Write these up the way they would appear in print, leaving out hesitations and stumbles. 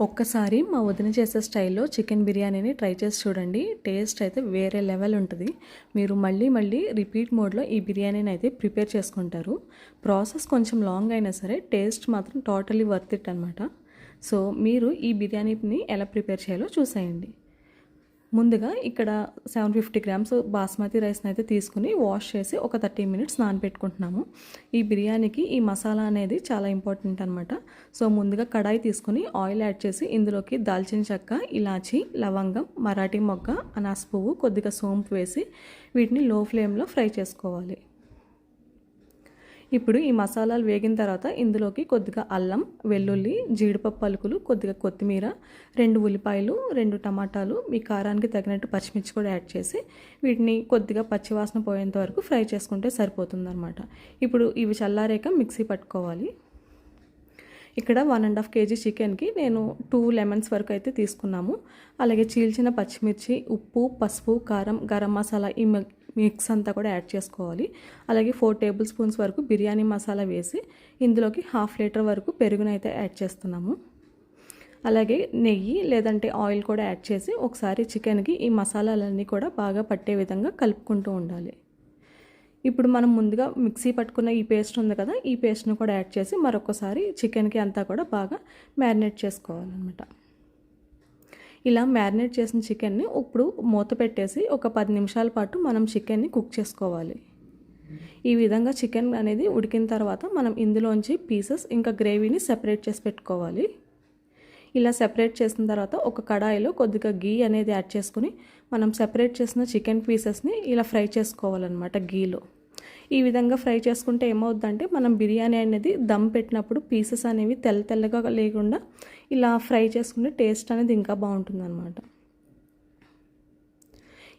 ఒక్కసారి మా వదిన చేసే స్టైల్లో చికెన్ బిర్యానీని ట్రై చేసి చూడండి. టేస్ట్ అయితే వేరే లెవెల్ ఉంటుంది. మీరు మళ్ళీ మళ్ళీ రిపీట్ మోడ్లో ఈ బిర్యానీని అయితే ప్రిపేర్ చేసుకుంటారు. ప్రాసెస్ కొంచెం లాంగ్ అయినా సరే టేస్ట్ మాత్రం టోటలీ వర్త్ ఇట్ అనమాట. సో మీరు ఈ బిర్యానీని ఎలా ప్రిపేర్ చేయాలో చూసేయండి. ముందుగా ఇక్కడ 750 గ్రామ్స్ బాస్మతి రైస్ని అయితే తీసుకుని వాష్ చేసి ఒక 30 మినిట్స్ నానబెట్టుకుంటున్నాము. ఈ బిర్యానీకి ఈ మసాలా అనేది చాలా ఇంపార్టెంట్ అనమాట. సో ముందుగా కడాయి తీసుకుని ఆయిల్ యాడ్ చేసి ఇందులోకి దాల్చిన చెక్క, ఇలాచి, లవంగం, మరాఠీ మొగ్గ, అనాస పువ్వు, కొద్దిగా సోంపు వేసి వీటిని లో ఫ్లేమ్లో ఫ్రై చేసుకోవాలి. ఇప్పుడు ఈ మసాలాలు వేగిన తర్వాత ఇందులోకి కొద్దిగా అల్లం, వెల్లుల్లి, జీడిపప్పు పలుకులు, కొద్దిగా కొత్తిమీర, 2 ఉల్లిపాయలు, 2 టమాటాలు, మీ కారానికి తగినట్టు పచ్చిమిర్చి కూడా యాడ్ చేసి వీటిని కొద్దిగా పచ్చివాసన పోయేంత వరకు ఫ్రై చేసుకుంటే సరిపోతుందన్నమాట. ఇప్పుడు ఇవి చల్లారాక మిక్సీ పట్టుకోవాలి. ఇక్కడ 1.5 kg చికెన్కి నేను 2 లెమన్స్ వరకు అయితే తీసుకున్నాము. అలాగే చీల్చిన పచ్చిమిర్చి, ఉప్పు, పసుపు, కారం, గరం మసాలా ఈ మిక్స్ అంతా కూడా యాడ్ చేసుకోవాలి. అలాగే 4 టేబుల్ స్పూన్స్ వరకు బిర్యానీ మసాలా వేసి ఇందులోకి 1/2 లీటర్ వరకు పెరుగునైతే యాడ్ చేస్తున్నాము. అలాగే నెయ్యి లేదంటే ఆయిల్ కూడా యాడ్ చేసి ఒకసారి చికెన్కి ఈ మసాలాలన్నీ కూడా బాగా పట్టే విధంగా కలుపుకుంటూ ఉండాలి. ఇప్పుడు మనం ముందుగా మిక్సీ పట్టుకున్న ఈ పేస్ట్ ఉంది కదా, ఈ పేస్ట్ను కూడా యాడ్ చేసి మరొకసారి చికెన్కి అంతా కూడా బాగా మ్యారినేట్ చేసుకోవాలన్నమాట. ఇలా మ్యారినేట్ చేసిన చికెన్ని ఇప్పుడు మూత పెట్టేసి ఒక 10 నిమిషాల పాటు మనం చికెన్ని కుక్ చేసుకోవాలి. ఈ విధంగా చికెన్ అనేది ఉడికిన తర్వాత మనం ఇందులోంచి పీసెస్ ఇంకా గ్రేవీని సెపరేట్ చేసి పెట్టుకోవాలి. ఇలా సెపరేట్ చేసిన తర్వాత ఒక కడాయిలో కొద్దిగా గీ అనేది యాడ్ చేసుకుని మనం సెపరేట్ చేసిన చికెన్ పీసెస్ని ఇలా ఫ్రై చేసుకోవాలన్నమాట గీలో. ఈ విధంగా ఫ్రై చేసుకుంటే ఏమవుతుందంటే మనం బిర్యానీ అనేది దమ్ పెట్టినప్పుడు పీసెస్ అనేవి తెల్లగా లేకుండా ఇలా ఫ్రై చేసుకుంటే టేస్ట్ అనేది ఇంకా బాగుంటుందన్నమాట.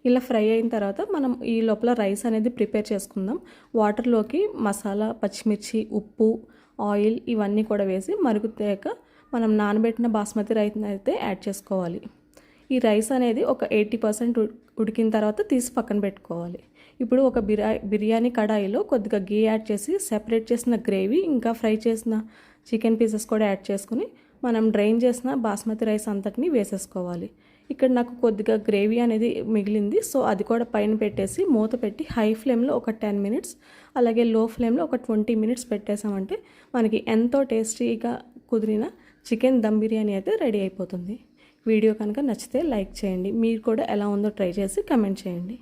ఇలా ఫ్రై అయిన తర్వాత మనం ఈ లోపల రైస్ అనేది ప్రిపేర్ చేసుకుందాం. వాటర్లోకి మసాలా, పచ్చిమిర్చి, ఉప్పు, ఆయిల్ ఇవన్నీ కూడా వేసి మరుగుతాక మనం నానబెట్టిన బాస్మతి రైస్ని అయితే యాడ్ చేసుకోవాలి. ఈ రైస్ అనేది ఒక 80% ఉడికిన తర్వాత తీసి పక్కన పెట్టుకోవాలి. ఇప్పుడు ఒక బిర్యానీ కడాయిలో కొద్దిగా గీ యాడ్ చేసి సెపరేట్ చేసిన గ్రేవీ ఇంకా ఫ్రై చేసిన చికెన్ పీసెస్ కూడా యాడ్ చేసుకుని మనం డ్రైన్ చేసిన బాస్మతి రైస్ అంతటిని వేసేసుకోవాలి. ఇక్కడ నాకు కొద్దిగా గ్రేవీ అనేది మిగిలింది, సో అది కూడా పైన పెట్టేసి మూత పెట్టి హై ఫ్లేమ్లో ఒక 10 మినిట్స్ అలాగే లో ఫ్లేమ్లో ఒక 20 మినిట్స్ పెట్టేసామంటే మనకి ఎంతో టేస్టీగా కుదిరిన చికెన్ దమ్ బిర్యానీ అయితే రెడీ అయిపోతుంది. వీడియో కనుక నచ్చితే లైక్ చేయండి. మీరు కూడా ఎలా ఉందో ట్రై చేసి కమెంట్ చేయండి.